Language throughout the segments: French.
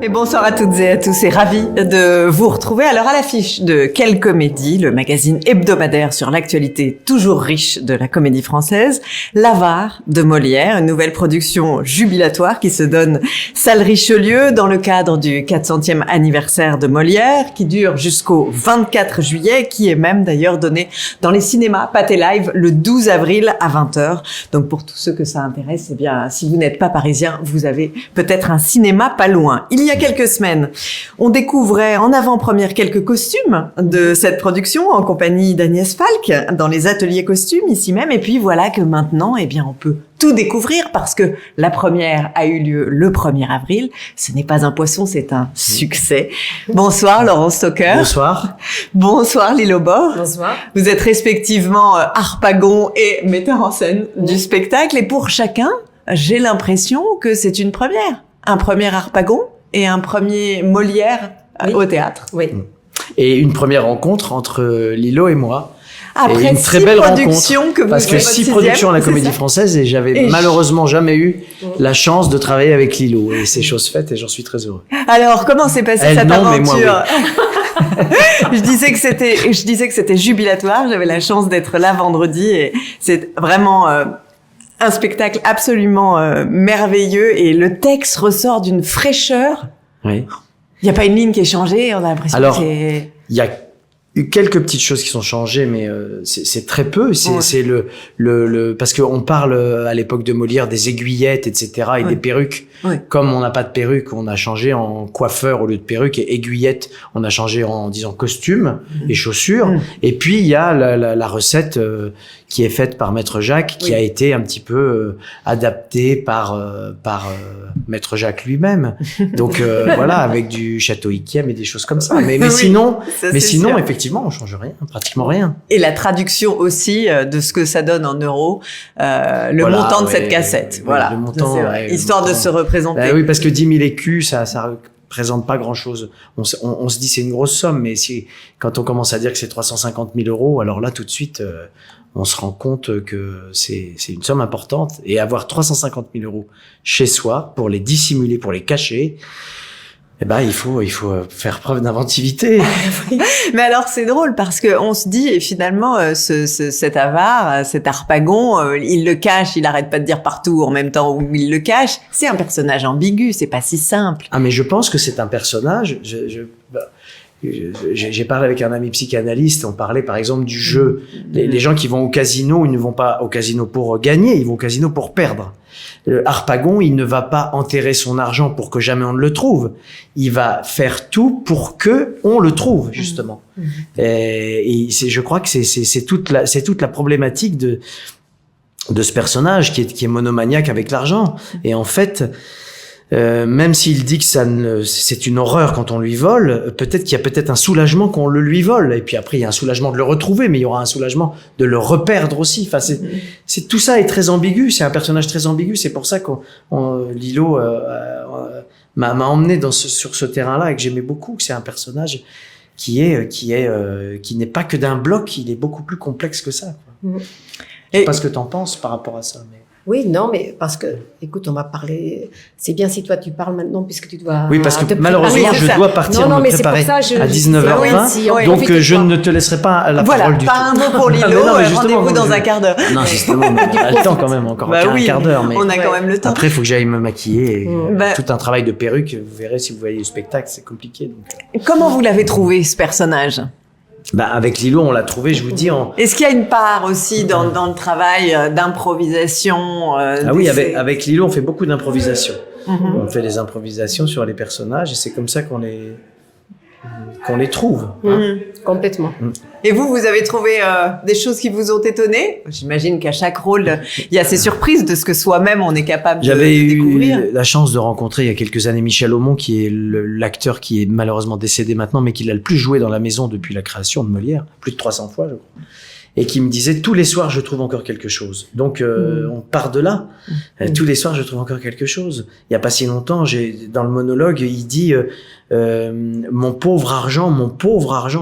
Et bonsoir à toutes et à tous et ravi de vous retrouver. Alors à l'affiche de Quelle Comédie, le magazine hebdomadaire sur l'actualité toujours riche de la comédie française, L'Avare de Molière, une nouvelle production jubilatoire qui se donne salle Richelieu dans le cadre du 400e anniversaire de Molière qui dure jusqu'au 24 juillet, qui est même d'ailleurs donné dans les cinémas Pathé Live le 12 avril à 20h. Donc pour tous ceux que ça intéresse, eh bien si vous n'êtes pas parisien, vous avez peut-être un cinéma pas loin. Il y a quelques semaines, on découvrait en avant-première quelques costumes de cette production en compagnie d'Agnès Falk dans les ateliers costumes ici même. Et puis voilà que maintenant, eh bien, on peut tout découvrir parce que la première a eu lieu le 1er avril. Ce n'est pas un poisson, c'est un succès. Bonsoir Laurence Stocker. Bonsoir. Bonsoir Lilo Bord. Bonsoir. Vous êtes respectivement harpagon et metteur en scène du spectacle. Et pour chacun, j'ai l'impression que c'est une première. Un premier harpagon et un premier Molière au théâtre. Oui. Et une première rencontre entre Lilo et moi. Après et une très belle rencontre. Que vous parce que 6 productions à la Comédie Française et j'avais malheureusement jamais eu la chance de travailler avec Lilo. Et c'est chose faite et j'en suis très heureux. Alors, comment s'est passée cette aventure? Mais moi, oui. Je disais que c'était jubilatoire. J'avais la chance d'être là vendredi et c'est vraiment un spectacle absolument merveilleux et le texte ressort d'une fraîcheur. Oui. Il n'y a pas une ligne qui est changée, on a l'impression que c'est... Il y a eu quelques petites choses qui sont changées, mais c'est très peu. C'est le parce qu'on parle à l'époque de Molière des aiguillettes, etc. et des perruques. Oui. Comme on n'a pas de perruque, on a changé en coiffeur au lieu de perruque, et aiguillettes, on a changé en disant costume et chaussures. Et puis il y a la recette qui est faite par Maître Jacques, qui a été un petit peu adaptée par Maître Jacques lui-même. Donc voilà, avec du château Yquem et des choses comme ça. Mais sinon, effectivement, on change rien, pratiquement rien. Et la traduction aussi de ce que ça donne en euros, montant de cette cassette. Voilà, le montant, histoire de se représenter. Oui, parce que 10 000 écus, ça représente pas grand-chose. On se dit c'est une grosse somme, mais quand on commence à dire que c'est 350 000 euros, alors là tout de suite, on se rend compte que c'est une somme importante. Et avoir 350 000 euros chez soi pour les dissimuler, pour les cacher. Eh ben, il faut faire preuve d'inventivité. Mais alors, c'est drôle parce que on se dit, et finalement, cet avare, cet harpagon, il le cache, il arrête pas de dire partout en même temps où il le cache. C'est un personnage ambigu, c'est pas si simple. Ah, mais je pense que c'est un personnage, j'ai parlé avec un ami psychanalyste, on parlait par exemple du jeu. Les gens qui vont au casino, ils ne vont pas au casino pour gagner, ils vont au casino pour perdre. Harpagon, il ne va pas enterrer son argent pour que jamais on ne le trouve. Il va faire tout pour que on le trouve, justement. Et je crois que c'est toute la problématique de ce personnage qui est monomaniaque avec l'argent. Et en fait, même s'il dit que c'est une horreur quand on lui vole, peut-être qu'il y a peut-être un soulagement qu'on le lui vole. Et puis après, il y a un soulagement de le retrouver, mais il y aura un soulagement de le reperdre aussi. Enfin, tout ça est très ambigu. C'est un personnage très ambigu. C'est pour ça que Lilo m'a emmené sur ce terrain-là et que j'aimais beaucoup. Que c'est un personnage qui n'est pas que d'un bloc. Il est beaucoup plus complexe que ça. Je sais pas ce que t'en penses par rapport à ça, mais... Oui, non, mais parce que, écoute, on va parler. C'est bien si toi tu parles maintenant puisque tu dois. Oui, parce que malheureusement, je dois partir me préparer à 19h20. Donc, je ne te laisserai pas la parole du tout. Pas un mot pour Lilo. Rendez-vous dans un quart d'heure. Non, justement, on a le temps quand même, encore un quart d'heure. Mais on a quand même le temps. Après, il faut que j'aille me maquiller. Tout un travail de perruque. Vous verrez si vous voyez le spectacle, c'est compliqué. Donc. Comment vous l'avez trouvé, ce personnage? Avec Lilo, on l'a trouvé, je vous dis. Est-ce qu'il y a une part aussi dans le travail d'improvisation? Oui, avec Lilo, on fait beaucoup d'improvisation. On fait des improvisations sur les personnages et c'est comme ça qu'on les trouve. Complètement. Et vous avez trouvé des choses qui vous ont étonné? J'imagine qu'à chaque rôle, il y a ces surprises de ce que soi-même on est capable de découvrir. J'avais eu la chance de rencontrer il y a quelques années Michel Aumont, qui est l'acteur qui est malheureusement décédé maintenant, mais qui l'a le plus joué dans la maison depuis la création de Molière, plus de 300 fois, je crois. Et qui me disait tous les soirs je trouve encore quelque chose. Donc on part de là. Tous les soirs je trouve encore quelque chose. Il y a pas si longtemps, dans le monologue, il dit mon pauvre argent,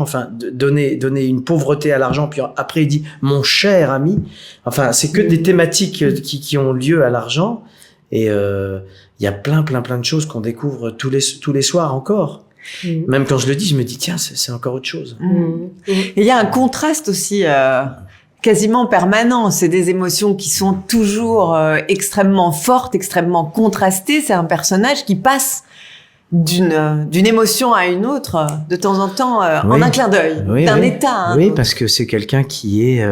enfin donner une pauvreté à l'argent, puis après il dit mon cher ami. Enfin, c'est que des thématiques qui ont lieu à l'argent. Et il y a plein de choses qu'on découvre tous les soirs encore. Même quand je le dis, je me dis tiens, c'est encore autre chose. Et il y a un contraste aussi quasiment permanent. C'est des émotions qui sont toujours extrêmement fortes, extrêmement contrastées. C'est un personnage qui passe d'une émotion à une autre de temps en temps en un clin d'œil, d'un état à un autre. Parce que c'est quelqu'un qui est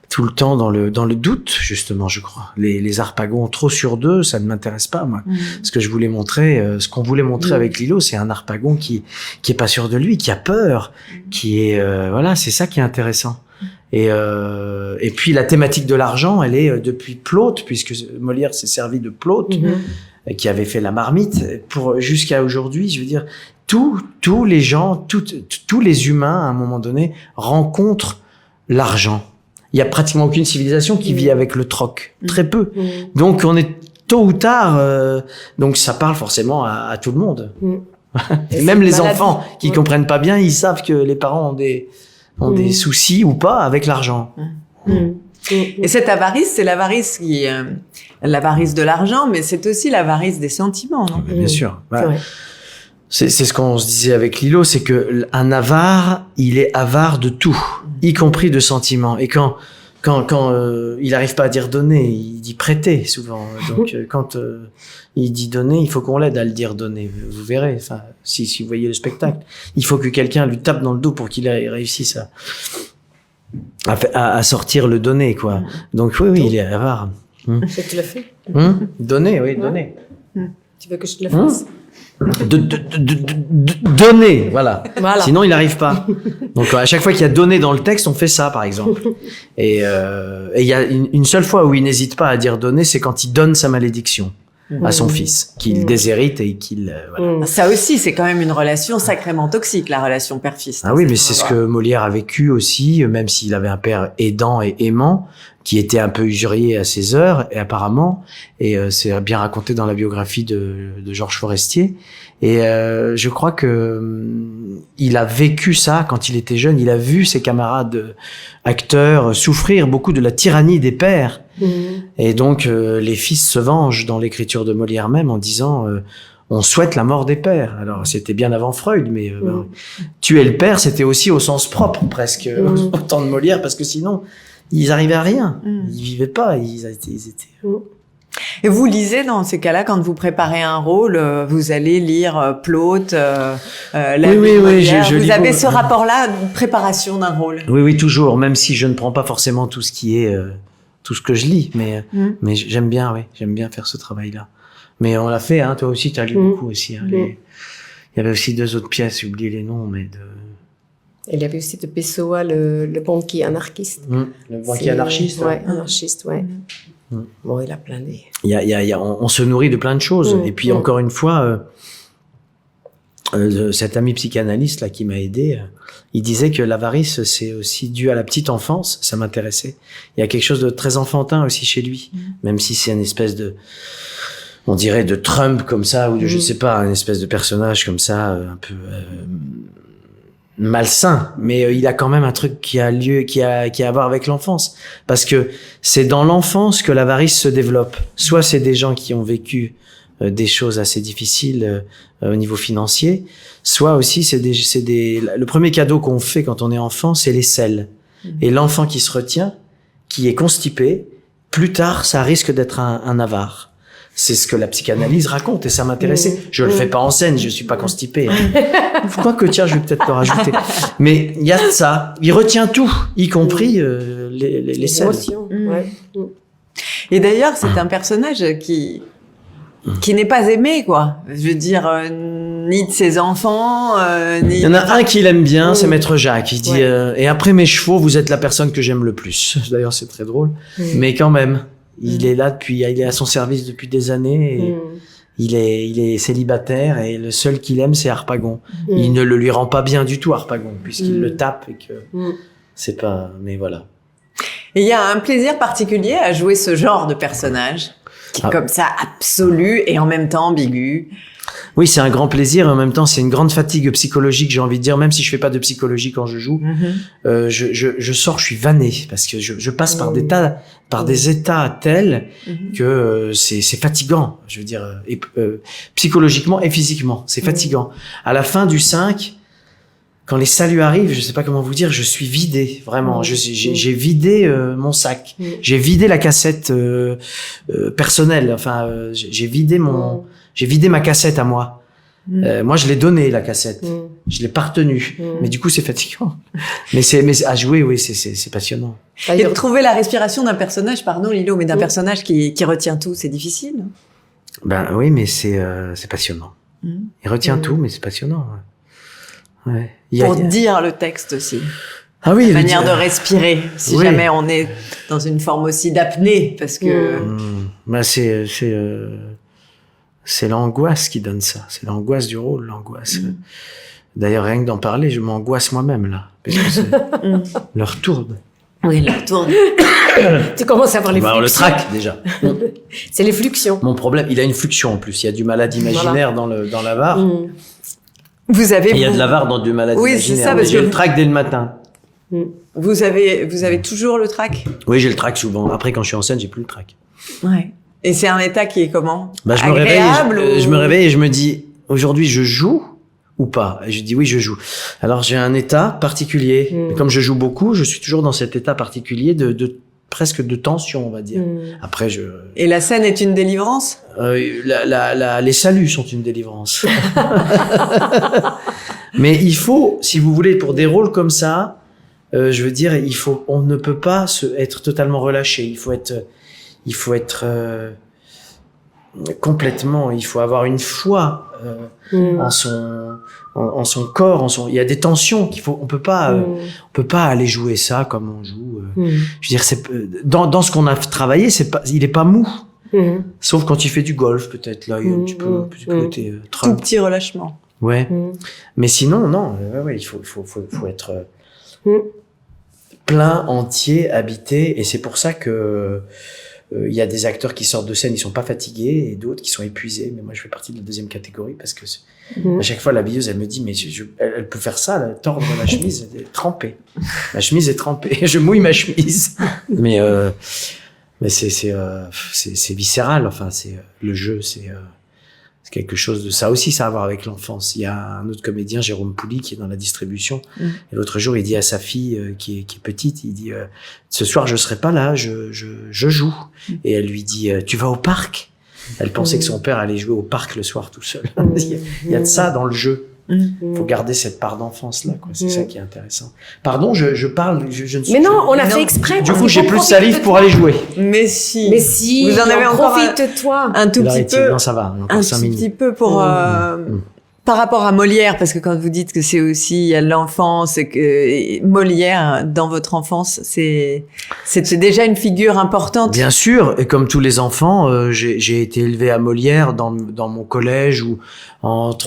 tout le temps dans le doute, justement, je crois. Les harpagons trop sur deux, ça ne m'intéresse pas, moi. Ce que je voulais montrer, ce qu'on voulait montrer avec Lilo, c'est un harpagon qui est pas sûr de lui, qui a peur, qui est voilà, c'est ça qui est intéressant. Et puis la thématique de l'argent, elle est depuis Plaute, puisque Molière s'est servi de Plaute, qui avait fait la marmite, pour jusqu'à aujourd'hui, je veux dire, tous les gens, tous les humains, à un moment donné, rencontrent l'argent. Il y a pratiquement aucune civilisation qui vit avec le troc, très peu. Donc on est tôt ou tard, donc ça parle forcément à tout le monde. Et même les enfants qui comprennent pas bien, ils savent que les parents ont des soucis ou pas avec l'argent. Et cette avarice, c'est l'avarice l'avarice de l'argent, mais c'est aussi l'avarice des sentiments, non? Bien sûr. C'est ce qu'on se disait avec Lilo, c'est que un avare, il est avare de tout, y compris de sentiments. Et quand il arrive pas à dire donner, il dit prêter souvent. Donc quand il dit donner, il faut qu'on l'aide à le dire donner. Vous verrez. Enfin, si vous voyez le spectacle, il faut que quelqu'un lui tape dans le dos pour qu'il réussisse à sortir le donner, quoi. Donc oui, il est avare. Tu l'as fait. Donner, oui, donner. Tu veux que je te le fasse? Donner, voilà. Sinon, il n'arrive pas. Donc, à chaque fois qu'il y a donné dans le texte, on fait ça, par exemple. Et il y a une seule fois où il n'hésite pas à dire donner, c'est quand il donne sa malédiction à son fils, qu'il déshérite et qu'il... voilà. Ça aussi, c'est quand même une relation sacrément toxique, la relation père-fils. Ah oui, mais c'est ce que Molière a vécu aussi, même s'il avait un père aidant et aimant, qui était un peu usurier à ses heures, et apparemment, et c'est bien raconté dans la biographie de Georges Forestier. Et je crois que il a vécu ça quand il était jeune. Il a vu ses camarades acteurs souffrir beaucoup de la tyrannie des pères. Et donc les fils se vengent dans l'écriture de Molière même en disant on souhaite la mort des pères. Alors c'était bien avant Freud, mais tuer le père, c'était aussi au sens propre presque au temps de Molière, parce que sinon ils arrivaient à rien. Ils vivaient pas. Ils étaient. Et vous lisez dans ces cas-là, quand vous préparez un rôle, vous allez lire Plaute, oui, je vous lis avez beaucoup. ce rapport-là de préparation d'un rôle. Oui, toujours. Même si je ne prends pas forcément tout ce qui est tout ce que je lis, mais j'aime bien, j'aime bien faire ce travail-là. Mais on l'a fait, hein. Toi aussi, tu as lu beaucoup aussi. Hein, il y avait aussi 2 autres pièces, j'ai oublié les noms, mais de. Il y avait aussi de Pessoa, le banquier anarchiste. Le banquier anarchiste. Ouais, anarchiste, ouais. Bon, il a plein des... On se nourrit de plein de choses. Et puis, encore une fois, cet ami psychanalyste là qui m'a aidé, il disait que l'avarice, c'est aussi dû à la petite enfance. Ça m'intéressait. Il y a quelque chose de très enfantin aussi chez lui. Même si c'est une espèce de... On dirait de Trump comme ça, ou de, je sais pas, une espèce de personnage comme ça, un peu... malsain, mais il a quand même un truc qui a à voir avec l'enfance, parce que c'est dans l'enfance que l'avarice se développe. Soit c'est des gens qui ont vécu des choses assez difficiles au niveau financier, soit aussi le premier cadeau qu'on fait quand on est enfant, c'est les selles. Et l'enfant qui se retient, qui est constipé, plus tard ça risque d'être un avare. C'est ce que la psychanalyse raconte et ça m'intéressait. Je le fais pas en scène, je suis pas constipé. Quoique, tiens, je vais peut-être le rajouter. Mais il y a de ça. Il retient tout, y compris les scènes. émotions. Et d'ailleurs, c'est un personnage qui n'est pas aimé, quoi. Je veux dire, ni de ses enfants, ni... Il y en a un qui l'aime bien, c'est Maître Jacques. Il dit, et après mes chevaux, vous êtes la personne que j'aime le plus. D'ailleurs, c'est très drôle. Mais quand même. Il est là il est à son service depuis des années et il est célibataire et le seul qu'il aime c'est Harpagon. Il ne le lui rend pas bien du tout Harpagon puisqu'il le tape et que c'est pas, mais voilà. Et il y a un plaisir particulier à jouer ce genre de personnage qui est comme ça absolu et en même temps ambigu. Oui, c'est un grand plaisir et en même temps, c'est une grande fatigue psychologique, j'ai envie de dire, même si je fais pas de psychologie quand je joue. Je sors, je suis vanné parce que je passe par des états tels que c'est fatigant, je veux dire, psychologiquement et physiquement, c'est fatigant. À la fin du 5, quand les saluts arrivent, je sais pas comment vous dire, je suis vidé, vraiment. J'ai vidé mon sac. J'ai vidé la cassette personnelle. Enfin, j'ai vidé ma cassette à moi. Moi, je l'ai donnée, la cassette. Je l'ai pas retenue. Mais du coup, c'est fatigant. mais à jouer, oui, c'est passionnant. Et de trouver la respiration d'un personnage, pardon Lilo, mais d'un personnage qui retient tout, c'est difficile. Ben oui, mais c'est passionnant. Il retient tout, mais c'est passionnant. Ouais. Pour dire le texte aussi. Ah oui, la manière de respirer, si jamais on est dans une forme aussi d'apnée, parce que... Ben c'est l'angoisse qui donne ça. C'est l'angoisse du rôle, l'angoisse. D'ailleurs, rien que d'en parler, je m'angoisse moi-même, là. Parce que c'est leur tourne. Oui, leur tourne. Tu commences à avoir les fluxions. Le trac, déjà. C'est les fluxions. Mon problème, il a une fluxion en plus. Il y a du malade imaginaire dans l'avare. Vous avez... Il y a de l'avare dans du malade imaginaire. Oui, c'est ça, parce que... J'ai le trac dès le matin. Vous avez toujours le trac? Oui, j'ai le trac souvent. Après, quand je suis en scène, j'ai plus le trac. Ouais. Et c'est un état qui est comment? Je me réveille et je me dis, aujourd'hui, je joue ou pas? Et je dis oui, je joue. Alors, j'ai un état particulier. Et comme je joue beaucoup, je suis toujours dans cet état particulier presque de tension, on va dire. Après, Et la scène est une délivrance? Les saluts sont une délivrance. Mais il faut, si vous voulez, pour des rôles comme ça, je veux dire, on ne peut pas être totalement relâché. Il faut être complètement, il faut avoir une foi en son corps, il y a des tensions on peut pas aller jouer ça comme on joue. Je veux dire, dans ce qu'on a travaillé, il est pas mou. Sauf quand il fait du golf, peut-être là, il y a un petit peu côté tout petit relâchement. Ouais. Mais sinon, non, il faut être plein, entier, habité, et c'est pour ça que il y a des acteurs qui sortent de scène, ils sont pas fatigués, et d'autres qui sont épuisés. Mais moi, je fais partie de la deuxième catégorie parce que à chaque fois, l'habilleuse, elle me dit, mais elle peut faire ça, là, tordre la chemise, elle est trempée. Ma chemise est trempée. Je mouille ma chemise. Mais c'est viscéral. Enfin, le jeu, c'est quelque chose de ça aussi, ça a à voir avec l'enfance. Il y a un autre comédien, Jérôme Pouli, qui est dans la distribution. Et l'autre jour, il dit à sa fille qui est petite, il dit ce soir je serai pas là, je joue. Et elle lui dit tu vas au parc? Elle pensait que son père allait jouer au parc le soir tout seul. Il y a de ça dans le jeu. Faut garder cette part d'enfance là, quoi. C'est ça qui est intéressant. Pardon, je parle, je ne suis. Mais non, on l'a fait exprès. Du coup, j'ai plus de salive pour aller jouer. Mais si. Vous en avez encore. Profite-toi. Un tout petit peu. Non, ça va. Encore 5 minutes. Un petit peu pour. Par rapport à Molière, parce que quand vous dites que c'est aussi il y a l'enfance et que Molière dans votre enfance, c'est déjà une figure importante. Bien sûr, et comme tous les enfants, j'ai été élevé à Molière dans mon collège où en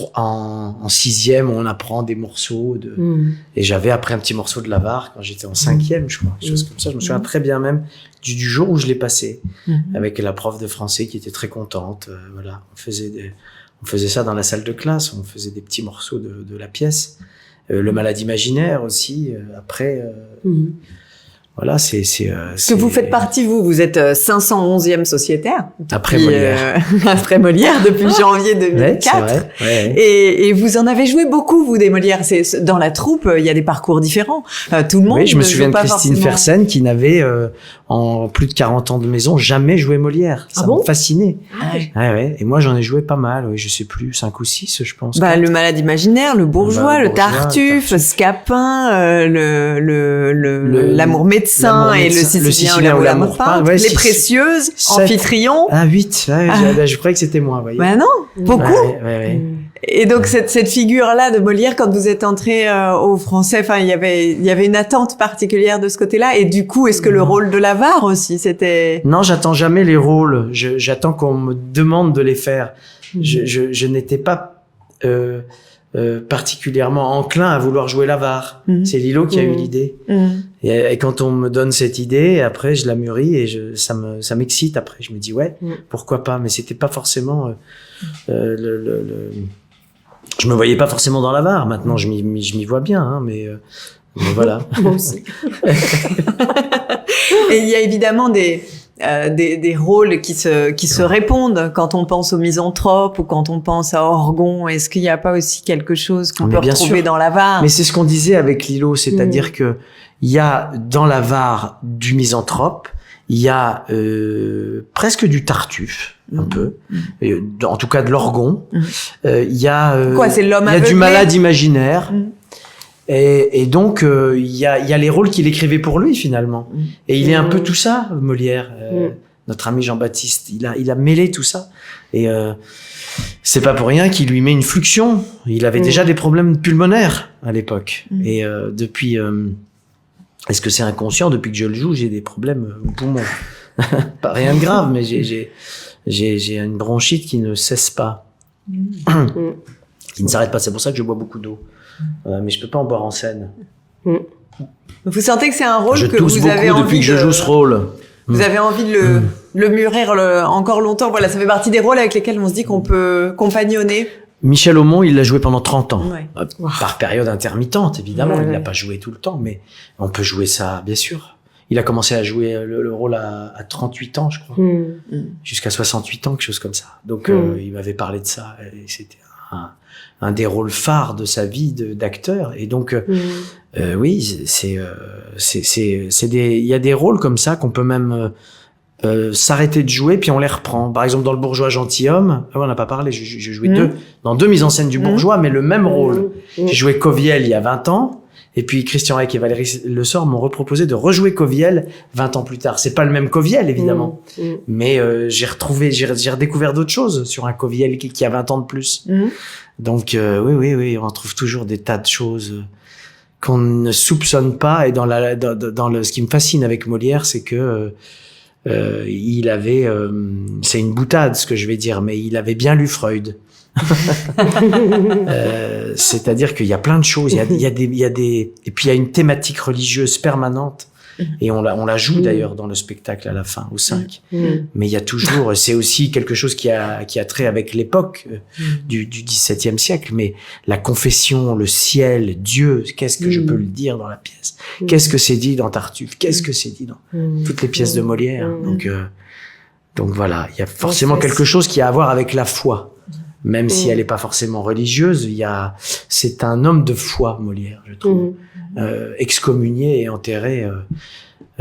6e on apprend des morceaux et j'avais appris un petit morceau de l'avare quand j'étais en 5e, je crois, quelque chose comme ça. Je me souviens très bien même du jour où je l'ai passé avec la prof de français qui était très contente. Voilà, on faisait ça dans la salle de classe, on faisait des petits morceaux de la pièce. Le malade imaginaire aussi, après. Voilà, que vous faites partie, vous êtes 511e sociétaire. Après Molière. Après Molière, depuis janvier 2004. Ouais. Et vous en avez joué beaucoup, vous, des Molières. Dans la troupe, il y a des parcours différents. Tout le monde. Oui, je me souviens de Christine forcément... Fersen qui n'avait, en plus de 40 ans de maison, jamais joué Molière. Ça me fascinait. Ouais. Et moi, j'en ai joué pas mal. Oui, je sais plus, 5 ou 6, je pense. Le malade imaginaire, le bourgeois, le Tartuffe, Scapin, l'amour médecin et le Sicilien ou l'amour peintre, les précieuses, 7, Amphitryon. 8. Je croyais que c'était moi, voyez. Non, beaucoup. Ouais. Et donc cette figure-là de Molière, quand vous êtes entré au Français, enfin il y avait une attente particulière de ce côté-là. Et du coup, est-ce que le rôle de l'avare aussi, c'était... Non, j'attends jamais les rôles. J'attends qu'on me demande de les faire. Je n'étais pas particulièrement enclin à vouloir jouer l'avare. C'est Lilo qui a eu l'idée. Et quand on me donne cette idée, après je la mûris et ça m'excite. Après je me dis pourquoi pas. Mais c'était pas forcément Je me voyais pas forcément dans la Var. Maintenant, je m'y vois bien, hein, mais voilà. Moi aussi. Et il y a évidemment des rôles qui se répondent quand on pense aux misanthropes ou quand on pense à Orgon. Est-ce qu'il n'y a pas aussi quelque chose qu'on peut retrouver dans la Var? Mais c'est ce qu'on disait avec Lilo, c'est-à-dire que il y a dans la Var du misanthrope, il y a presque du Tartuffe, un peu, en tout cas de l'Orgon. Il y a quoi, c'est l'homme il y a du aveuglé malade imaginaire. Et donc il y a les rôles qu'il écrivait pour lui finalement. Et il est un peu tout ça, Molière. Notre ami Jean-Baptiste, il a mêlé tout ça. Et c'est pas pour rien qu'il lui met une fluxion. Il avait déjà des problèmes pulmonaires à l'époque. Et depuis, est-ce que c'est inconscient? Depuis que je le joue, j'ai des problèmes au poumon. Pas rien de grave, mais j'ai une bronchite qui ne cesse pas, qui ne s'arrête pas. C'est pour ça que je bois beaucoup d'eau. Mais je peux pas en boire en scène. Vous sentez que c'est un rôle que tousse vous avez beaucoup envie depuis que je joue ce rôle. Vous avez envie de le mûrir encore longtemps. Voilà, ça fait partie des rôles avec lesquels on se dit qu'on peut compagnonner. Michel Aumont, il l'a joué pendant 30 ans. Ouais. Par période intermittente, évidemment. Il n'a pas joué tout le temps, mais on peut jouer ça, bien sûr. Il a commencé à jouer le rôle à 38 ans, je crois. Jusqu'à 68 ans, quelque chose comme ça. Donc, il m'avait parlé de ça. Et c'était un des rôles phares de sa vie d'acteur. Et donc, oui, il y a des rôles comme ça qu'on peut même s'arrêter de jouer, puis on les reprend. Par exemple, dans Le Bourgeois gentilhomme, on n'a pas parlé, j'ai joué dans deux mises en scène du Bourgeois, mais le même rôle. J'ai joué Coviel il y a 20 ans, et puis Christian Reich et Valérie Le Sort m'ont reproposé de rejouer Coviel 20 ans plus tard. C'est pas le même Coviel, évidemment, mais j'ai redécouvert d'autres choses sur un Coviel qui a 20 ans de plus. Donc oui, on trouve toujours des tas de choses qu'on ne soupçonne pas. Et ce qui me fascine avec Molière, c'est que il avait, c'est une boutade ce que je vais dire, mais il avait bien lu Freud. C'est-à-dire qu'il y a plein de choses, et puis il y a une thématique religieuse permanente. Et on la joue d'ailleurs dans le spectacle à la fin, au 5. Mais il y a toujours, c'est aussi quelque chose qui a trait avec l'époque du XVIIe siècle, mais la confession, le ciel, Dieu, qu'est-ce que je peux le dire dans la pièce? Qu'est-ce que c'est dit dans Tartuffe? Qu'est-ce que c'est dit dans toutes les pièces de Molière? Donc voilà, il y a forcément quelque chose qui a à voir avec la foi. Même si elle n'est pas forcément religieuse, c'est un homme de foi, Molière, je trouve. Excommunié et enterré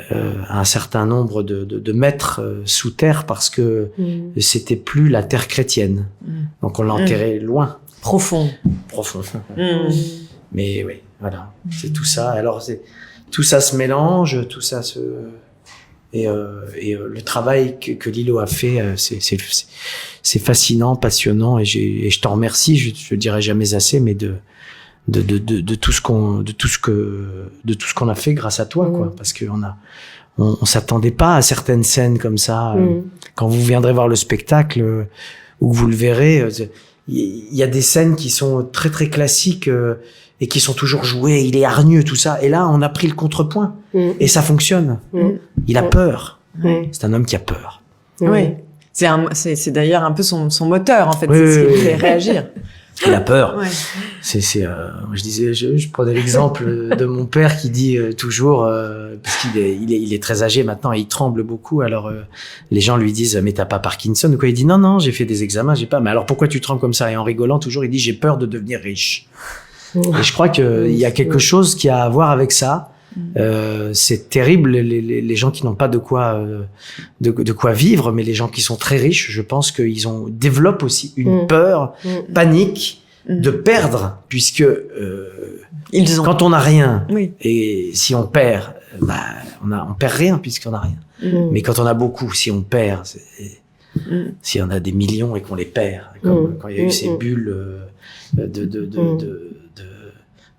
un certain nombre de mètres sous terre parce que c'était plus la terre chrétienne. Donc on l'a enterré loin. Profond. Mais oui, voilà, c'est tout ça. Alors tout ça se mélange, tout ça se... Et le travail que Lilo a fait, c'est fascinant, passionnant, et je t'en remercie. Je dirai jamais assez, mais de tout ce qu'on a fait grâce à toi, quoi, parce que on s'attendait pas à certaines scènes comme ça. Quand vous viendrez voir le spectacle ou que vous le verrez, il y a des scènes qui sont très très classiques et qui sont toujours jouées. Il est hargneux, tout ça. Et là, on a pris le contrepoint et ça fonctionne. Il a peur. C'est un homme qui a peur. Oui. C'est d'ailleurs un peu son moteur, en fait. C'est ce qui le fait réagir. Il a peur. Je disais, je prenais l'exemple de mon père qui dit toujours, parce qu'il est très âgé maintenant et il tremble beaucoup. Alors les gens lui disent, mais t'as pas Parkinson ou quoi? Il dit non, j'ai fait des examens, j'ai pas. Mais alors pourquoi tu trembles comme ça? Et en rigolant toujours, il dit, j'ai peur de devenir riche. Et je crois qu'il y a quelque chose qui a à voir avec ça. C'est terrible les gens qui n'ont pas de quoi vivre, mais les gens qui sont très riches, je pense qu'ils développent aussi une peur, panique de perdre, puisque quand on n'a rien, et si on perd, on perd rien puisqu'on n'a rien. Mais quand on a beaucoup, si on perd, si on a des millions et qu'on les perd, comme quand il y a eu ces bulles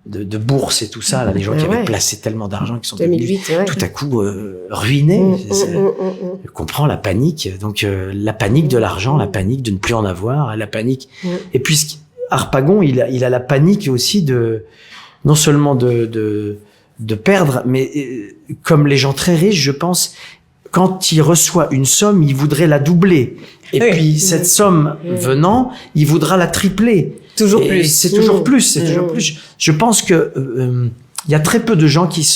de bourse et tout ça, là, les gens qui avaient placé tellement d'argent qui sont devenus tout à coup ruinés. Je comprends la panique. Donc la panique de l'argent, la panique de ne plus en avoir, la panique. Et puis Harpagon, il a la panique aussi non seulement de perdre, mais comme les gens très riches, je pense, quand il reçoit une somme, il voudrait la doubler. Et puis cette somme venant, il voudra la tripler. Toujours Et plus. c'est toujours plus, c'est toujours plus. Je pense que il y a très peu de gens qui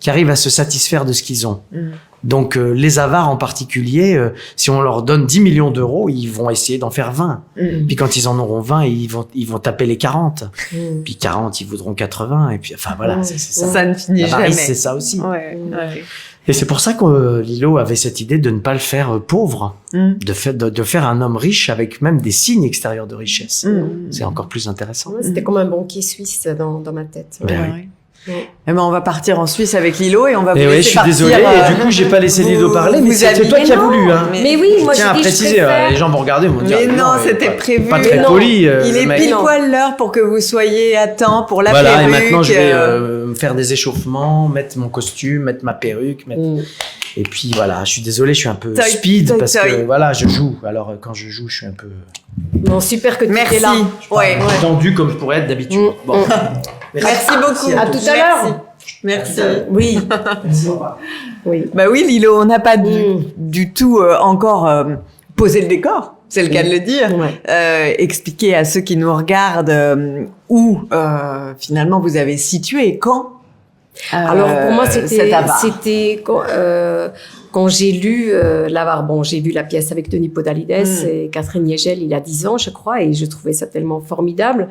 arrivent à se satisfaire de ce qu'ils ont. Donc les avares en particulier, si on leur donne 10 millions d'euros, ils vont essayer d'en faire 20. Puis quand ils en auront 20, ils vont taper les 40. Puis 40, ils voudront 80. Et puis enfin voilà, c'est ça. Ça ne finit jamais. L'avarice, c'est ça aussi. Ouais. Et c'est pour ça que Lilo avait cette idée de ne pas le faire pauvre, de faire un homme riche avec même des signes extérieurs de richesse. C'est encore plus intéressant. Ouais, c'était comme un banquier suisse dans ma tête. Ben Ouais. oui. Ouais. Eh ben, on va partir en Suisse avec Lilo et on va vous Et laisser ouais, je suis partir, désolé, et du coup, j'ai pas laissé Lilo parler, mais c'est toi qui as voulu, hein. Mais oui, moi Tiens à j'ai dit, préciser, je préfère. les gens vont regarder, vont dire. Mais non, il est c'était pas- prévu. Pas très Mais non. poli, Il ce est mec. pile poil l'heure pour que vous soyez à temps pour la Voilà, perruque. et maintenant je vais me faire des échauffements, mettre mon costume, mettre ma perruque, et puis voilà, je suis désolé, je suis un peu Toy, speed toy, parce toy. que voilà, je joue. Alors quand je joue, je suis un peu Non, super que tu Merci. étais là. Ouais. tendu comme je pourrais être d'habitude. Bon. Merci beaucoup. À tout à l'heure. Merci. Oui. Oui. Bah oui, Lilo, on n'a pas du tout encore posé le décor. C'est le cas de le dire. Ouais. Expliquer à ceux qui nous regardent où finalement vous avez situé, quand. Alors pour moi cet c'était avare. quand j'ai lu l'avare. Bon, j'ai vu la pièce avec Denis Podalides et Catherine Niegel il y a 10 ans, je crois, et je trouvais ça tellement formidable.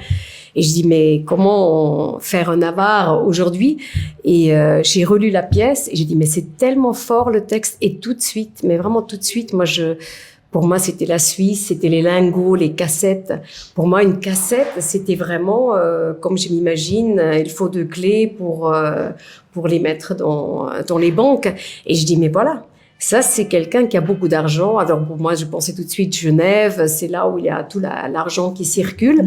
Et je dis mais comment faire un avare aujourd'hui? Et j'ai relu la pièce et j'ai dit mais c'est tellement fort le texte, et tout de suite, mais vraiment tout de suite, pour moi, c'était la Suisse, c'était les lingots, les cassettes. Pour moi, une cassette, c'était vraiment, comme je m'imagine, il faut 2 clés pour les mettre dans les banques. Et je dis, mais voilà, ça, c'est quelqu'un qui a beaucoup d'argent. Alors, pour moi, je pensais tout de suite Genève, c'est là où il y a tout l'argent qui circule.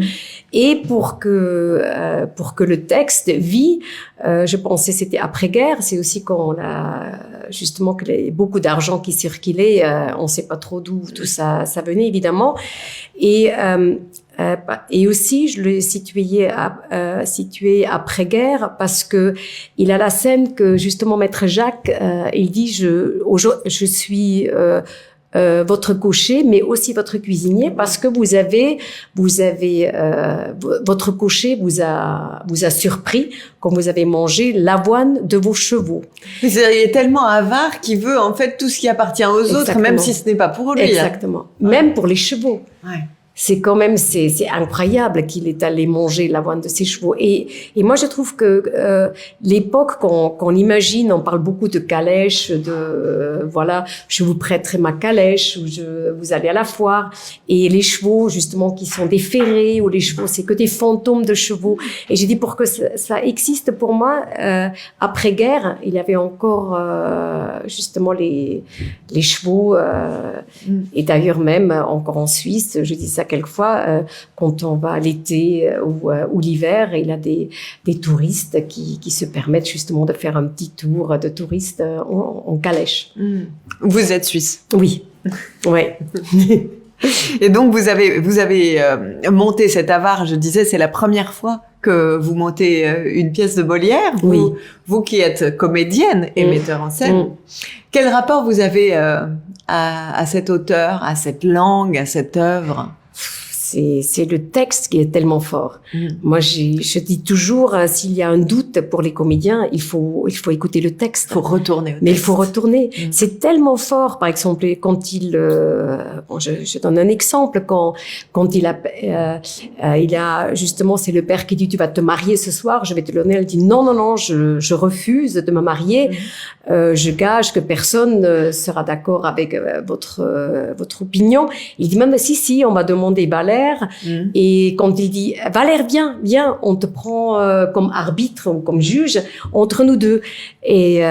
Et pour que le texte vit, je pensais c'était après-guerre. C'est aussi quand justement que beaucoup d'argent qui circulait, on ne sait pas trop d'où tout ça venait, évidemment. Et aussi, je l'ai situé après-guerre parce que il a la scène que justement Maître Jacques, il dit je suis votre cocher, mais aussi votre cuisinier, parce que vous avez votre cocher vous a surpris quand vous avez mangé l'avoine de vos chevaux. Il est tellement avare qu'il veut en fait tout ce qui appartient aux autres, Exactement. même si ce n'est pas pour lui. Exactement. Même pour les chevaux. Ouais. C'est quand même, c'est incroyable qu'il est allé manger l'avoine de ses chevaux. Et moi, je trouve que l'époque qu'on imagine, on parle beaucoup de calèche, voilà, je vous prêterai ma calèche, ou vous allez à la foire. Et les chevaux, justement, qui sont des ferrés, ou les chevaux, c'est que des fantômes de chevaux. Et j'ai dit, pour que ça existe pour moi, après-guerre, il y avait encore justement les chevaux. Et d'ailleurs, même encore en Suisse, je dis ça quelquefois, quand on va l'été ou l'hiver, il y a des touristes qui se permettent justement de faire un petit tour de touristes en calèche. Vous êtes suisse. Oui, ouais. Et donc vous avez monté cet avare. Je disais, c'est la première fois que vous montez une pièce de Molière. Oui. Vous qui êtes comédienne et metteur en scène. Quel rapport vous avez à cet auteur, à cette langue, à cette œuvre? C'est le texte qui est tellement fort. Moi, je dis toujours, s'il y a un doute pour les comédiens, il faut écouter le texte. Il faut retourner au texte. Mais il faut retourner. C'est tellement fort. Par exemple, quand je donne un exemple, quand il a justement, c'est le père qui dit, tu vas te marier ce soir, je vais te le donner. Elle dit, non, je refuse de me marier. Je gage que personne ne sera d'accord avec votre opinion. Il dit même, si, on m'a demandé Valère. Et quand il dit, Valère, viens, on te prend comme arbitre ou comme juge entre nous deux. Et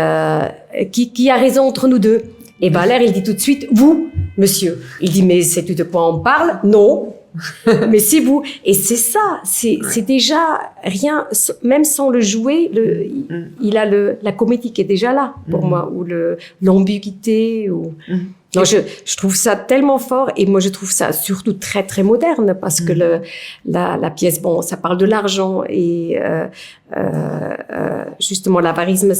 qui a raison entre nous deux? Et Valère, il dit tout de suite, vous, monsieur. Il dit, mais sais-tu de quoi on parle? Non. Mais c'est vous. Et c'est ça, c'est déjà rien, même sans le jouer, il a la comédie qui est déjà là, pour moi, ou l'ambiguïté, ou... Non, je trouve ça tellement fort, et moi je trouve ça surtout très très moderne, parce que la pièce, bon, ça parle de l'argent, et justement l'avarisme,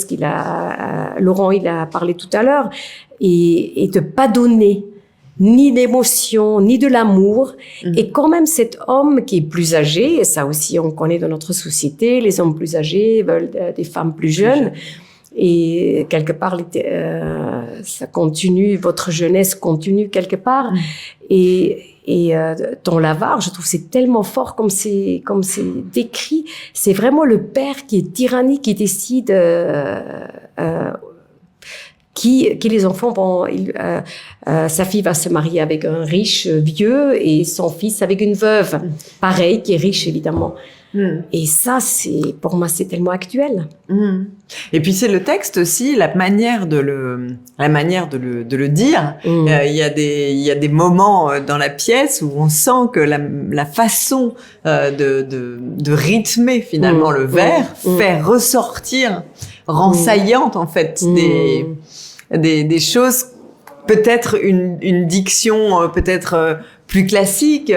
Laurent il a parlé tout à l'heure, et de pas donner. ni d'émotion, ni de l'amour. Et quand même, cet homme qui est plus âgé, et ça aussi on connaît dans notre société, les hommes plus âgés veulent des femmes plus jeunes. Et quelque part, ça continue, votre jeunesse continue quelque part. Et dans l'avare, je trouve c'est tellement fort comme c'est décrit. C'est vraiment le père qui est tyrannique, qui décide qui les enfants vont. Sa fille va se marier avec un riche vieux et son fils avec une veuve, pareil, qui est riche évidemment. Et ça, pour moi, c'est tellement actuel. Et puis c'est le texte aussi, la manière de le dire. Il y a des moments dans la pièce où on sent que la façon de rythmer finalement le vers fait ressortir, rend saillante en fait des choses, peut-être une diction peut-être plus classique,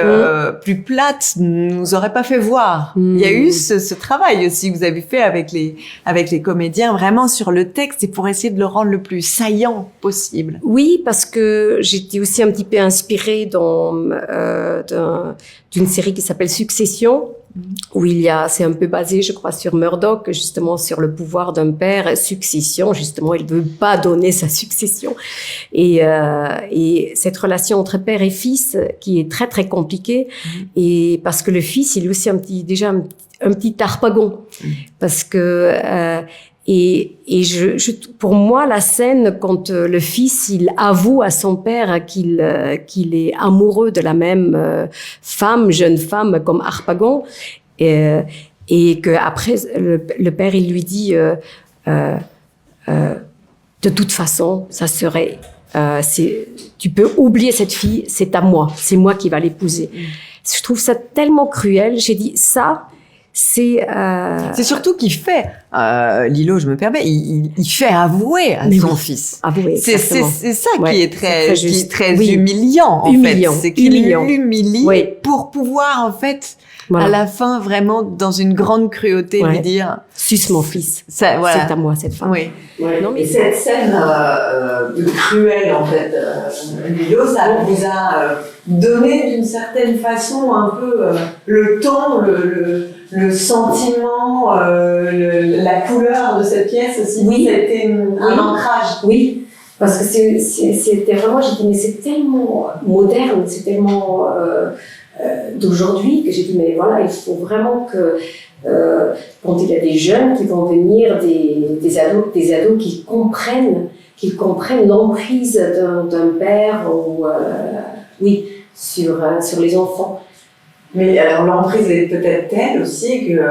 plus plate, nous aurait pas fait voir. Il y a eu ce travail aussi que vous avez fait avec les comédiens, vraiment sur le texte et pour essayer de le rendre le plus saillant possible. Oui, parce que j'étais aussi un petit peu inspirée d'une série qui s'appelle Succession, où c'est un peu basé, je crois, sur Murdoch, justement sur le pouvoir d'un père, succession, justement, il veut pas donner sa succession. Et cette relation entre père et fils, qui est très, très compliquée, et parce que le fils, il est aussi un petit harpagon. Parce que, pour moi, la scène, quand le fils, il avoue à son père qu'il est amoureux de la même jeune femme comme Harpagon, et que après le père, il lui dit de toute façon, ça serait, tu peux oublier cette fille, c'est à moi, c'est moi qui va l'épouser. Je trouve ça tellement cruel. J'ai dit ça. C'est surtout qu'il fait, Lilo, je me permets, il fait avouer à son fils. Avouer, c'est ça qui est très oui. humiliant, en fait. C'est qu'il l'humilie pour pouvoir, en fait, à la fin, vraiment, dans une grande cruauté, lui dire... Suce mon fils. C'est à moi, cette femme. Oui. Non, mais cette scène cruelle, en fait, Lilo, ça vous a donné d'une certaine façon un peu le ton, le sentiment, la couleur de cette pièce aussi. Oui. C'était un ancrage. Oui. Parce que c'était vraiment, j'ai dit, mais c'est tellement moderne, c'est tellement d'aujourd'hui que j'ai dit, mais voilà, il faut vraiment que quand il y a des jeunes qui vont venir, des ados qui comprennent l'emprise d'un père ou sur les enfants. Mais alors l'emprise est peut-être telle aussi que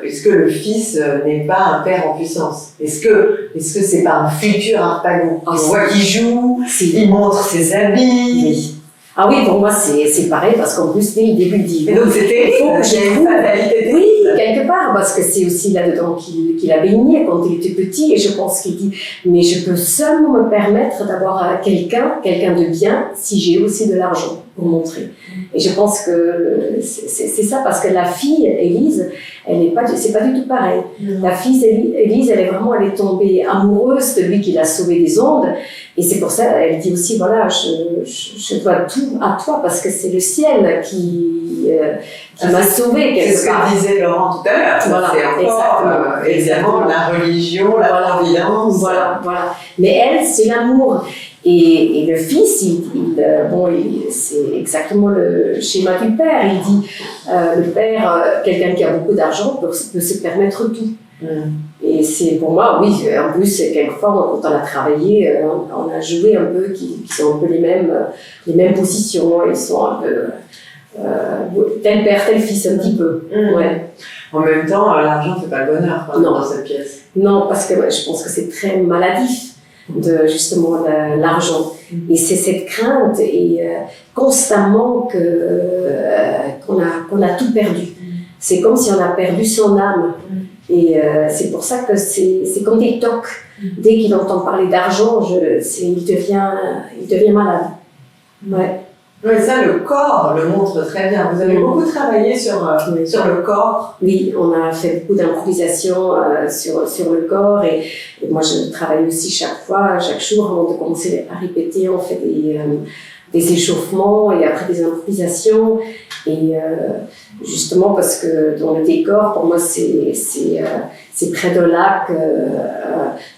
est-ce que le fils n'est pas un père en puissance? Est-ce que c'est pas un futur Harpagon? On voit qu'il joue, il montre ses habits. Oui. Ah oui, pour moi c'est pareil parce qu'en plus dès le début il dit. Et donc c'était une fatalité. Oui, quelque part parce que c'est aussi là-dedans qu'il a baigné quand il était petit et je pense qu'il dit mais je peux seulement me permettre d'avoir quelqu'un de bien si j'ai aussi de l'argent pour montrer. Et je pense que c'est ça parce que la fille Élise, c'est pas du tout pareil. La fille Élise, elle est tombée amoureuse de lui qui l'a sauvée des ondes. Et c'est pour ça, elle dit aussi, voilà, je dois tout à toi parce que c'est le ciel qui m'a sauvée quelque part. C'est ce que disait Laurent tout à l'heure. Voilà, c'est encore, évidemment, la religion, la providence. Voilà. Mais elle, c'est l'amour. Et le fils, c'est exactement le schéma du père. Il dit, le père, quelqu'un qui a beaucoup d'argent peut se permettre tout. Et c'est pour moi, oui, en plus, quelquefois, quand on a travaillé, on a joué un peu, qui sont un peu les mêmes positions, ils sont un peu tel père, tel fils, un petit peu. Ouais. En même temps, l'argent ne fait pas le bonheur dans cette pièce. Non, parce que je pense que c'est très maladif, justement, l'argent. Et c'est cette crainte, et constamment qu'on a tout perdu. C'est comme si on a perdu son âme. Et c'est pour ça que c'est comme des tocs. Dès qu'il entend parler d'argent, il devient malade. Ouais. Oui, ça, le corps le montre très bien. Vous avez beaucoup travaillé sur le corps. Oui, on a fait beaucoup d'improvisation sur le corps. Et moi, je travaille aussi chaque jour, avant de commencer à répéter, on fait des échauffements et après des improvisations. Et justement parce que dans le décor, pour moi, c'est près d'un lac,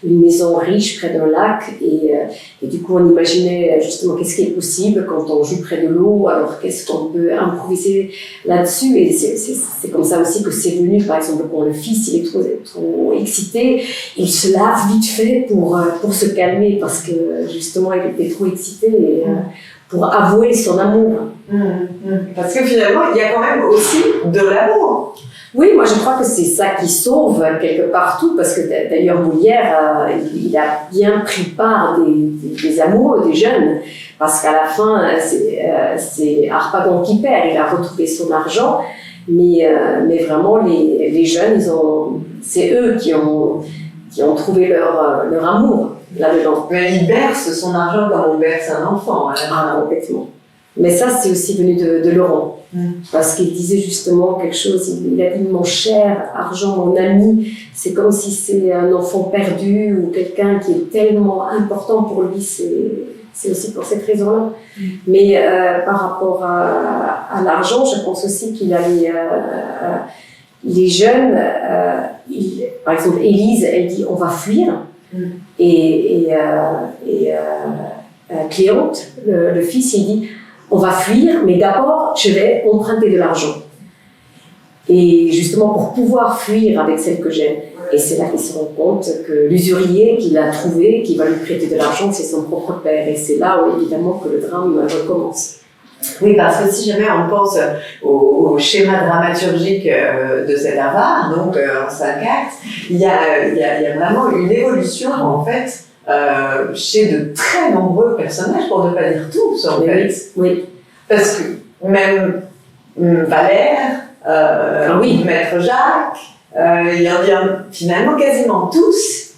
une maison riche près d'un lac. Et du coup, on imaginait justement qu'est-ce qui est possible quand on joue près de l'eau, alors qu'est-ce qu'on peut improviser là-dessus. Et c'est comme ça aussi que c'est venu, par exemple, quand le fils il est trop excité, il se lave vite fait pour se calmer parce que justement, il était trop excité et pour avouer son amour. Parce que finalement, il y a quand même aussi de l'amour. Oui, moi je crois que c'est ça qui sauve quelque part tout, parce que d'ailleurs Molière, il a bien pris part des amoureux, des jeunes, parce qu'à la fin, c'est Harpagon qui perd, il a retrouvé son argent, mais vraiment les jeunes, c'est eux qui ont trouvé leur amour là-dedans. Mais il berce son argent comme on berce un enfant. Complètement. Mais ça, c'est aussi venu de Laurent. Parce qu'il disait justement quelque chose, il a dit « Mon cher argent, mon ami », c'est comme si c'est un enfant perdu ou quelqu'un qui est tellement important pour lui, c'est aussi pour cette raison-là. Mais par rapport à l'argent, je pense aussi qu'il a les jeunes, par exemple Élise, elle dit « On va fuir ». Et Cléante, le fils, il dit « On va fuir, mais d'abord, je vais emprunter de l'argent. » Et justement, pour pouvoir fuir avec celle que j'aime. Et c'est là qu'il se rend compte que l'usurier qu'il a trouvé, qui va lui prêter de l'argent, c'est son propre père. Et c'est là où, évidemment, que le drame recommence. Oui, parce que si jamais on pense au schéma dramaturgique de cet avare, donc en 5 actes, il y a vraiment une évolution, en fait, chez de très nombreux personnages, pour ne pas dire tous, en fait. Oui. Parce que même Valère, Maître Jacques, il y en a finalement quasiment tous,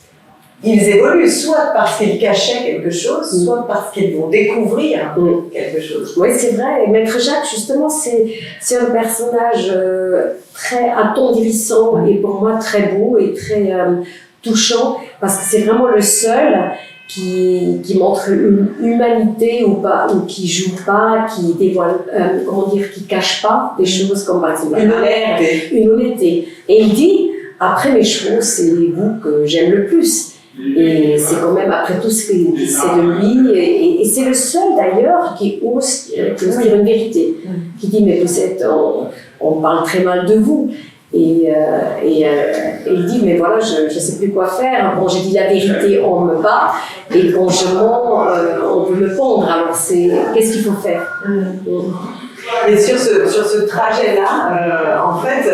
ils évoluent soit parce qu'ils cachaient quelque chose, soit parce qu'ils vont découvrir quelque chose. Oui, c'est vrai. Et Maître Jacques, justement, c'est un personnage très attendrissant et pour moi très beau et très touchant, parce que c'est vraiment le seul qui montre une humanité ou pas, ou qui joue pas, qui dévoile, qui cache pas des choses comme par exemple une honnêteté. Et il dit, après mes chevaux, c'est vous que j'aime le plus. Et c'est quand même après tout ce qu'il sait de lui, et c'est le seul d'ailleurs qui ose dire une vérité, qui dit mais vous êtes, on parle très mal de vous. Et il dit mais voilà, je sais plus quoi faire. Bon, j'ai dit la vérité, on me bat, et quand je mens, on veut me pendre. Alors qu'est-ce qu'il faut faire? Et sur ce trajet-là, en fait,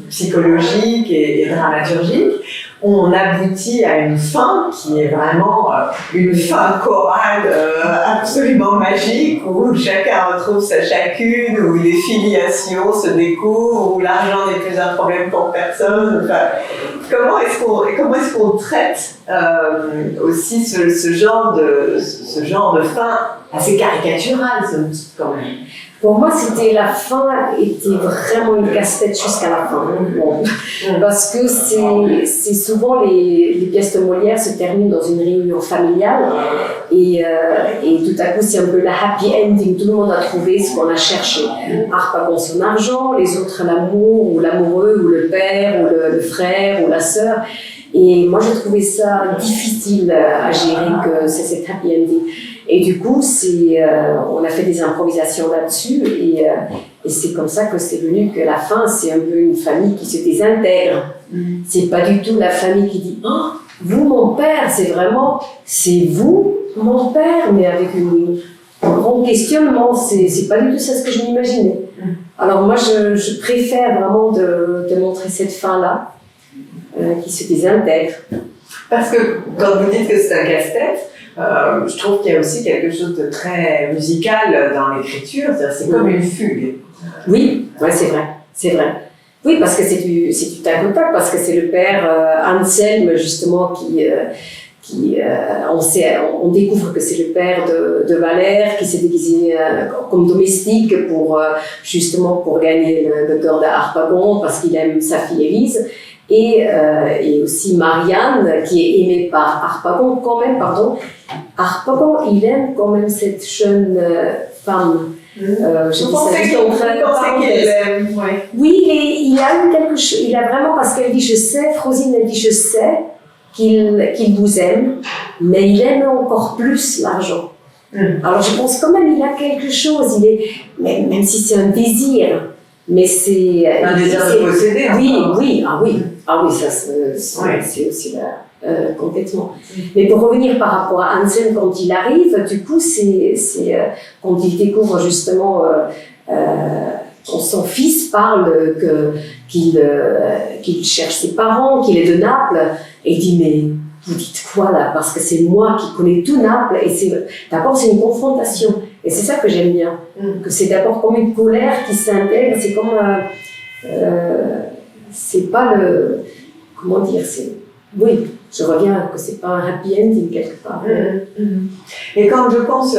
psychologique et dramaturgique, on aboutit à une fin qui est vraiment une fin chorale absolument magique, où chacun retrouve sa chacune, où les filiations se découvrent, où l'argent n'est plus un problème pour personne. Enfin, comment est-ce qu'on traite aussi ce genre de fin assez caricaturale, quand même? Pour moi, la fin était vraiment une casse-tête jusqu'à la fin. Bon. Parce que c'est souvent les pièces de Molière se terminent dans une réunion familiale et tout à coup, c'est un peu la happy ending. Tout le monde a trouvé ce qu'on a cherché. Harpagon son argent, les autres l'amour, ou l'amoureux, ou le père, ou le frère, ou la sœur. Et moi, je trouvais ça difficile à gérer, que c'est cette happy ending. Et du coup, on a fait des improvisations là-dessus, et c'est comme ça que c'est venu que la fin, c'est un peu une famille qui se désintègre. C'est pas du tout la famille qui dit « Oh, vous, mon père », c'est vraiment « C'est vous, mon père », mais avec un grand questionnement. C'est pas du tout ça ce que je m'imaginais. Alors moi, je préfère vraiment de montrer cette fin-là, qui se désintègre. Parce que quand vous dites que c'est un casse-tête, je trouve qu'il y a aussi quelque chose de très musical dans l'écriture, c'est comme une fugue. Oui, ouais, c'est vrai. Oui, parce que c'est du tac au tac, parce que c'est le père Anselme, justement, on découvre que c'est le père de Valère, qui s'est déguisé comme domestique justement pour gagner le cœur d'Harpagon, parce qu'il aime sa fille Élise. et aussi Marianne, qui est aimée par Harpagon, quand même, pardon. Harpagon, il aime quand même cette jeune femme. Je pensais qu'il aime. Ouais. Oui, il a eu quelque chose, il a vraiment, parce qu'elle dit, je sais, Frosine, elle dit, je sais qu'il vous aime, mais il aime encore plus l'argent. Alors je pense quand même il a quelque chose, même si c'est un désir, mais c'est un désir de posséder. Oui, ça c'est aussi là, complètement. Mais pour revenir par rapport à Hansen quand il arrive, du coup c'est quand il découvre justement quand son fils parle qu'il cherche ses parents, qu'il est de Naples, et il dit mais vous dites quoi là? Parce que c'est moi qui connais tout Naples, et d'abord c'est une confrontation, et c'est ça que j'aime bien, que c'est d'abord comme une colère qui s'intègre, c'est comme c'est pas le, comment dire, oui, je reviens que c'est pas un happy ending quelque part. Et quand je pense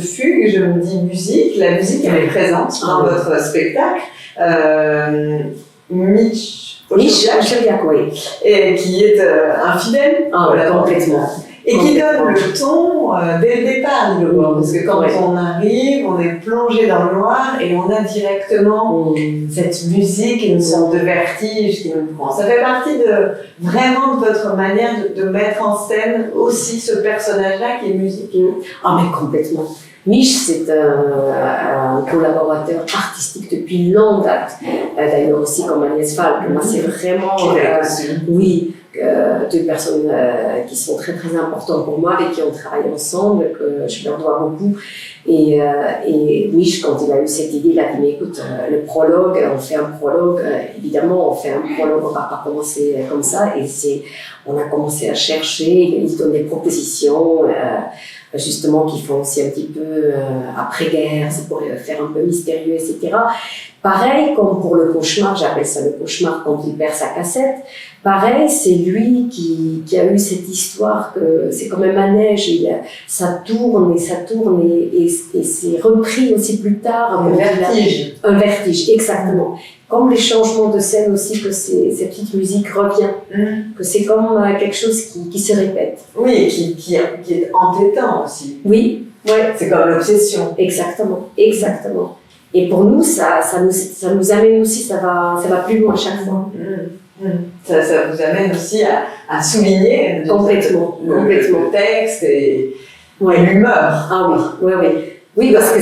fugue, je me dis musique, la musique elle est présente dans votre spectacle. Mitch Polchak, oui. Et qui est infidèle, complètement. Et qui donne le ton dès le départ, parce que quand on arrive, on est plongé dans le noir et on a directement cette musique, une sorte de vertige qui nous prend. Ça fait partie vraiment de votre manière de mettre en scène aussi ce personnage-là qui est musique. Mais complètement. Mich, c'est un collaborateur artistique depuis longue date. D'ailleurs aussi comme Agnès Falk. Moi, c'est vraiment deux personnes qui sont très très importantes pour moi, avec qui on travaille ensemble, que je leur dois beaucoup. Et Mich, quand il a eu cette idée, il a dit mais écoute, le prologue, on fait un prologue. Évidemment, on fait un prologue, on va pas commencer comme ça. Et on a commencé à chercher. Il donne des propositions. Justement qui font aussi un petit peu après-guerre, c'est pour faire un peu mystérieux, etc. Pareil comme pour le cauchemar, j'appelle ça le cauchemar quand il perd sa cassette. Pareil, c'est lui qui a eu cette histoire que c'est comme un manège, ça tourne et c'est repris aussi plus tard. Un vertige, exactement. Comme les changements de scène aussi, que cette petite musique revient, que c'est comme quelque chose qui se répète. Oui, qui est entêtant aussi. Oui, ouais. C'est comme l'obsession. Exactement. Et pour nous, ça nous amène aussi, ça va plus loin à chaque fois. Ça vous amène aussi à souligner complètement le texte et l'humeur. Oui, parce que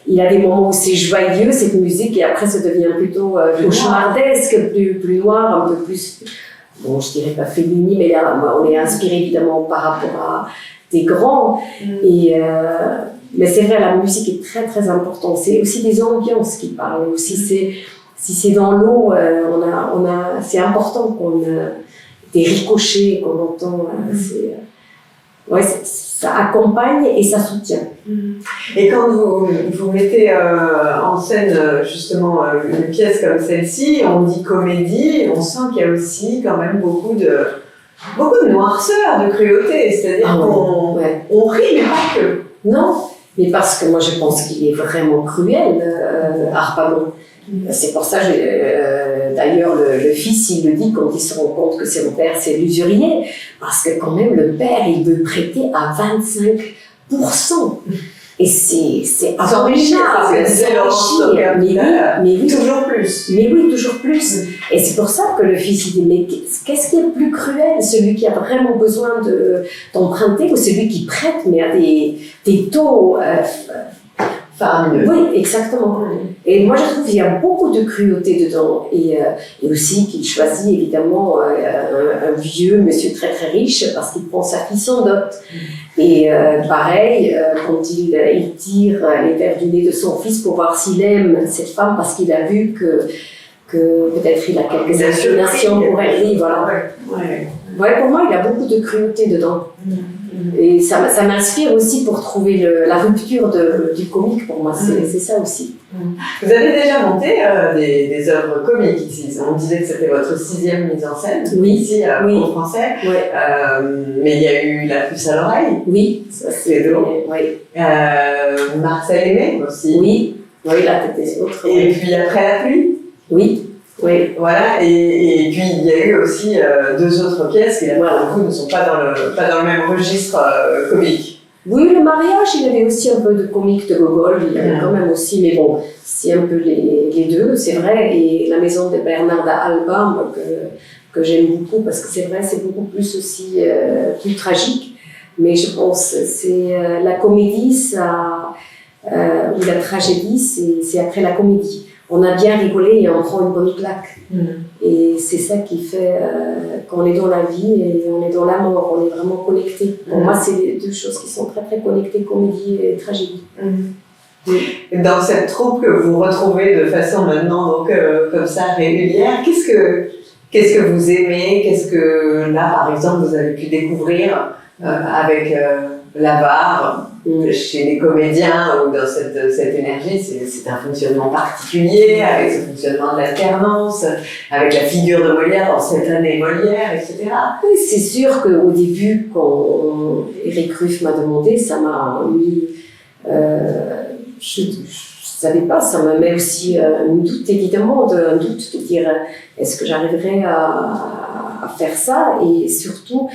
il y a des moments où c'est joyeux, cette musique, et après ça devient plutôt cauchemardesque, plus noir, un peu plus, bon, je dirais pas féminin, mais là, on est inspiré évidemment par rapport à des grands. Mais c'est vrai, la musique est très très importante. C'est aussi des ambiances qui parlent. Aussi, si c'est dans l'eau, c'est important qu'on des ricochets qu'on entend. Ça accompagne et ça soutient. Et quand vous mettez en scène justement une pièce comme celle-ci, on dit comédie, on sent qu'il y a aussi quand même beaucoup de noirceur, de cruauté. C'est-à-dire qu'on rit, mais pas que. Non, mais parce que moi je pense qu'il est vraiment cruel, Harpagon. C'est pour ça, d'ailleurs, le fils, il le dit quand il se rend compte que son père, c'est l'usurier, parce que quand même, le père, il veut prêter à 25%. Et c'est abominable. Mais oui, toujours plus. Mais oui, toujours plus. Et c'est pour ça que le fils, il dit, mais qu'est-ce qui est plus cruel? Celui qui a vraiment besoin d'emprunter ou celui qui prête, mais à des taux... Oui, exactement. Et moi, je trouve qu'il y a beaucoup de cruauté dedans. Et aussi qu'il choisit évidemment un vieux monsieur très très riche parce qu'il prend sa fille sans dot. Et pareil, quand il tire les verres du nez de son fils pour voir s'il aime cette femme parce qu'il a vu que peut-être il a quelques inclinations pour elle. Oui, voilà. Ouais, pour moi, il y a beaucoup de cruauté dedans. Et ça m'inspire aussi pour trouver la rupture du comique, pour moi, c'est ça aussi. Vous avez déjà monté des œuvres comiques ici. On disait que c'était votre 6e mise en scène, ici au Français. Ouais. Mais il y a eu La puce à l'oreille. Oui, ça c'est drôle. Oui. Marcel Aimé aussi. Oui, La tête des autres. Et puis Après la pluie. Oui. Oui. Voilà, et puis il y a eu aussi deux autres pièces qui, là, pour le coup, ne sont pas dans le même registre comique. Oui, le mariage, il avait aussi un peu de comique de Gogol, il y avait quand même aussi, mais bon, c'est un peu les deux, c'est vrai, et la maison de Bernarda Alba, moi, que j'aime beaucoup, parce que c'est vrai, c'est beaucoup plus aussi, plus tragique, mais je pense que c'est la comédie, ça, ou la tragédie, c'est après la comédie. On a bien rigolé et on prend une bonne claque. Et c'est ça qui fait qu'on est dans la vie et on est dans la mort, on est vraiment connecté. Pour moi, c'est les deux choses qui sont très très connectées, comédie et tragédie. Dans cette troupe que vous retrouvez de façon maintenant donc comme ça régulière, qu'est-ce que vous aimez? Qu'est-ce que là, par exemple, vous avez pu découvrir avec l'avare chez les comédiens ou dans cette énergie? C'est un fonctionnement particulier, avec ce fonctionnement de l'alternance, avec la figure de Molière dans cette année Molière, etc. Oui, c'est sûr qu'au début, quand Eric Ruff m'a demandé, ça m'a mis... je ne savais pas, ça me met aussi un doute, évidemment, un doute de dire est-ce que j'arriverai à faire ça? Et surtout,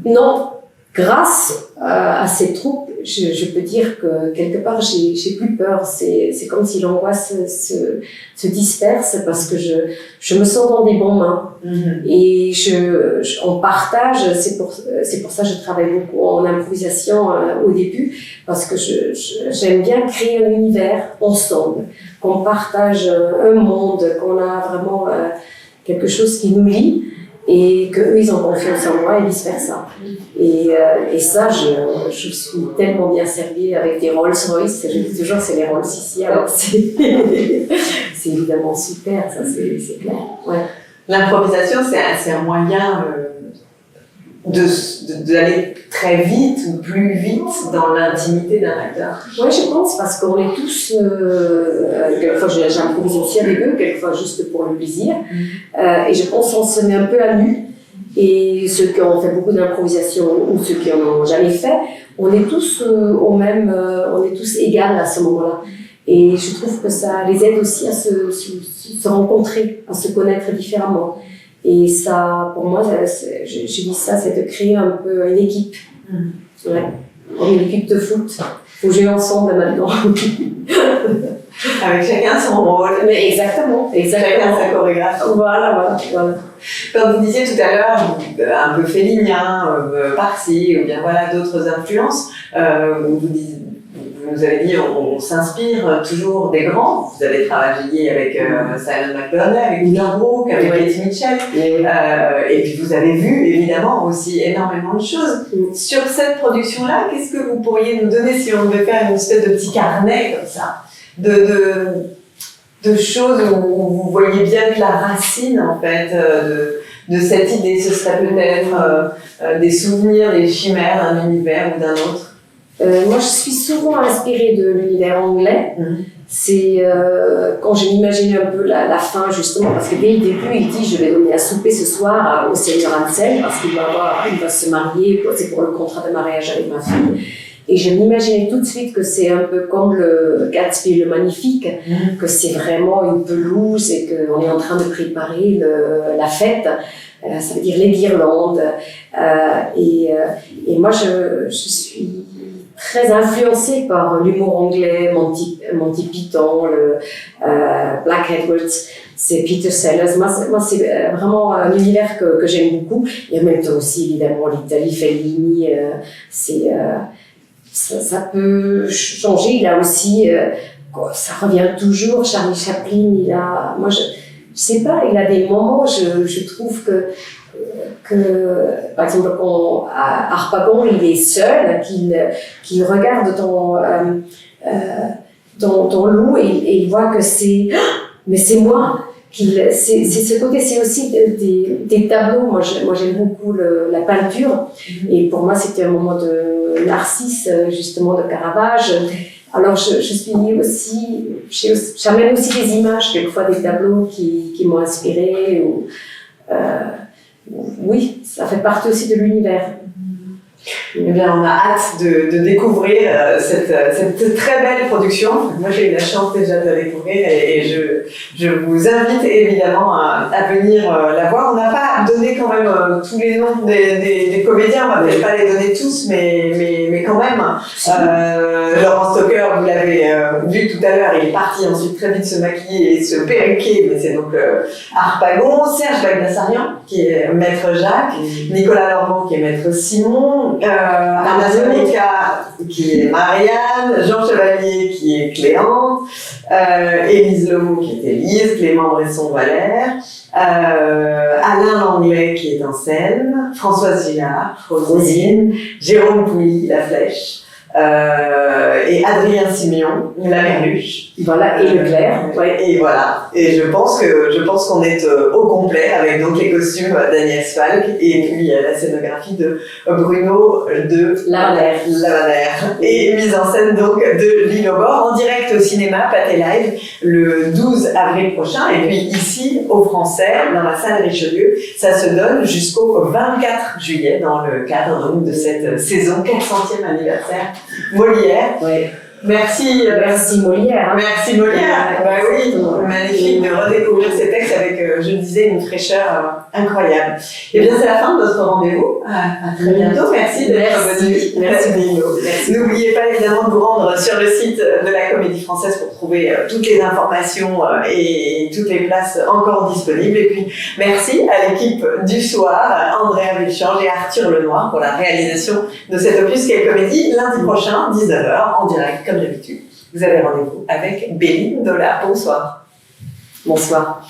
non, grâce à ces troupes, je peux dire que quelque part j'ai plus peur. C'est comme si l'angoisse se disperse parce que je me sens dans des bonnes mains. Et on partage. C'est pour ça que je travaille beaucoup en improvisation au début, parce que j'aime bien créer un univers ensemble, qu'on partage un monde, qu'on a vraiment quelque chose qui nous lie. Et qu'eux, ils ont confiance en moi et vice-versa. Et ça, je suis tellement bien servie avec des Rolls-Royce. Je dis toujours, c'est les Rolls ici, alors c'est évidemment super, ça c'est clair. Ouais. L'improvisation, c'est un moyen d'aller très vite ou plus vite dans l'intimité d'un acteur. Oui, je pense, parce qu'on est tous... quelquefois, j'improvise aussi avec eux, quelquefois juste pour le plaisir. Et je pense qu'on se met un peu à nu. Et ceux qui ont fait beaucoup d'improvisation ou ceux qui n'en ont jamais fait, on est tous on est tous égales à ce moment-là. Et je trouve que ça les aide aussi à se rencontrer, à se connaître différemment. Et ça, pour moi, je dis ça, c'est de créer un peu une équipe. Ouais. Comme une équipe de foot. Faut jouer ensemble maintenant. Avec chacun son rôle. Mais exactement. Chacun sa chorégraphie. Voilà. Comme vous disiez tout à l'heure, un peu félinien, par-ci, ou bien voilà, d'autres influences, vous nous avez dit, on s'inspire toujours des grands. Vous avez travaillé avec Simon McBurney, avec Peter Brook, avec Katie Mitchell. Et puis vous avez vu, évidemment, aussi énormément de choses. Sur cette production-là, qu'est-ce que vous pourriez nous donner si on devait faire une espèce de petit carnet comme ça, de choses où vous voyez bien que la racine, en fait, de cette idée, ce serait peut-être des souvenirs, des chimères d'un univers ou d'un autre? Moi, je suis souvent inspirée de l'univers anglais. C'est quand je m'imagine un peu la fin, justement, parce que dès le début, il dit « Je vais donner un souper ce soir au seigneur Ansel, parce qu'il va se marier, c'est pour le contrat de mariage avec ma fille. » Et je m'imaginais tout de suite que c'est un peu comme le Gatsby le Magnifique, que c'est vraiment une pelouse et qu'on est en train de préparer la fête. Ça veut dire les guirlandes. Et moi, je suis très influencée par l'humour anglais, Monty Python, Black Edwards, c'est Peter Sellers. Moi, c'est vraiment un univers que j'aime beaucoup. Et en même temps aussi, évidemment, l'Italie, Fellini, ça peut changer. Il a aussi, ça revient toujours, Charlie Chaplin, moi, je sais pas, il a des moments, je trouve que par exemple, quand Harpagon, il est seul, qu'il regarde dans l'eau et il voit que c'est mais c'est moi. C'est ce côté, c'est aussi des tableaux. Moi j'aime beaucoup la peinture. Et pour moi, c'était un moment de Narcisse, justement, de Caravage. Alors, je suis aussi, j'amène aussi des images, quelquefois des tableaux qui m'ont inspirée. Oui, ça fait partie aussi de l'univers. Eh bien, on a hâte de découvrir cette très belle production. Moi, j'ai eu la chance déjà de la découvrir et je vous invite évidemment à venir la voir. On n'a pas donné quand même tous les noms des comédiens, on va peut-être pas les donner tous, mais quand même. Laurent Stocker, vous l'avez vu tout à l'heure, il est parti ensuite très vite se maquiller et se perruquer, mais c'est donc Harpagon, Serge Bagdasarian qui est maître Jacques, Nicolas Lormeau qui est maître Simon, Anna Sonica qui est Marianne, Jean Chevalier qui est Cléante, Élise Lomou qui est Élise, Clément Bresson Valère, Alain Langlais qui est en scène, Françoise Gillard, Rosine, Jérôme Pouilly, La Flèche, et Adrien Simion, La Merluche. Voilà, et Leclerc. Et voilà. Et je pense qu'on est au complet avec donc les costumes d'Agnès Falk et puis la scénographie de Bruno de Lavanère. Et mise en scène donc de Lille Aubord en direct au cinéma Pathé Live le 12 avril prochain. Et puis ici au Français, dans la salle Richelieu, ça se donne jusqu'au 24 juillet dans le cadre donc de cette saison 400e anniversaire Molière. Ouais. Merci Molière. Merci Molière. Bah oui, magnifique de redécouvrir ces textes avec, je disais, une fraîcheur incroyable. Et bien c'est la fin de notre rendez-vous. À très bientôt. Merci d'être venu. Merci Nino. N'oubliez pas évidemment de vous rendre sur le site de la Comédie Française pour trouver toutes les informations et toutes les places encore disponibles. Et puis merci à l'équipe du soir, Andrea Vilchange et Arthur Lenoir pour la réalisation de cet opus Quelle Comédie. Lundi prochain, 19h, en direct. Comme d'habitude, vous avez rendez-vous avec Béline Dola. Bonsoir. Bonsoir.